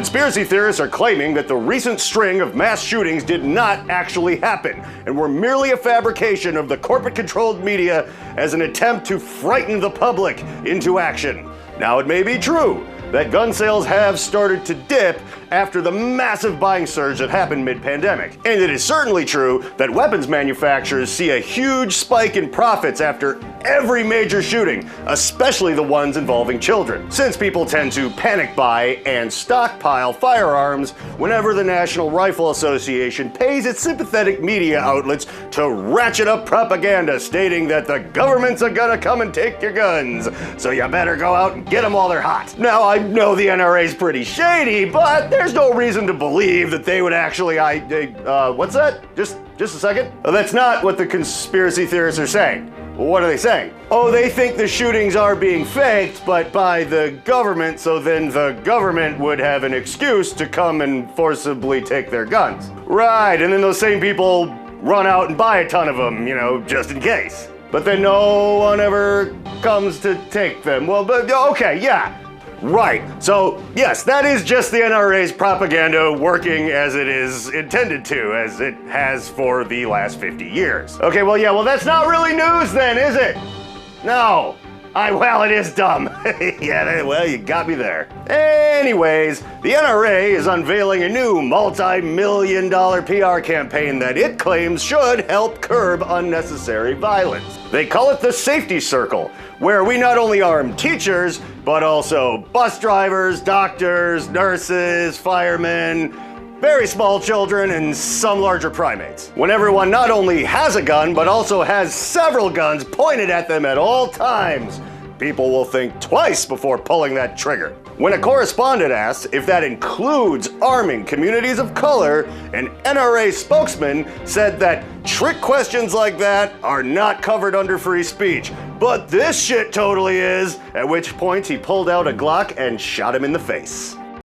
Conspiracy theorists are claiming that the recent string of mass shootings did not actually happen and were merely a fabrication of the corporate-controlled media as an attempt to frighten the public into action. Now, it may be true that gun sales have started to dip after the massive buying surge that happened mid-pandemic. And it is certainly true that weapons manufacturers see a huge spike in profits after every major shooting, especially the ones involving children, since people tend to panic buy and stockpile firearms whenever the National Rifle Association pays its sympathetic media outlets to ratchet up propaganda stating that the governments are gonna come and take your guns, so you better go out and get them while they're hot. Now, I know the NRA is pretty shady, but there's no reason to believe that they would actually, what's that? Just a second. Oh, that's not what the conspiracy theorists are saying. Well, what are they saying? Oh, they think the shootings are being faked, but by the government, so then the government would have an excuse to come and forcibly take their guns. Right, and then those same people run out and buy a ton of them, just in case. But then no one ever comes to take them. Well, but okay, yeah. Right. So, yes, that is just the NRA's propaganda working as it is intended to, as it has for the last 50 years. Okay, well, that's not really news then, is it? No. Well, it is dumb. Yeah, well, you got me there. Anyways, the NRA is unveiling a new multi-million-dollar PR campaign that it claims should help curb unnecessary violence. They call it the Safety Circle, where we not only arm teachers, but also bus drivers, doctors, nurses, firemen, very small children, and some larger primates. When everyone not only has a gun, but also has several guns pointed at them at all times, people will think twice before pulling that trigger. When a correspondent asked if that includes arming communities of color, an NRA spokesman said that trick questions like that are not covered under free speech, but this shit totally is, at which point he pulled out a Glock and shot him in the face.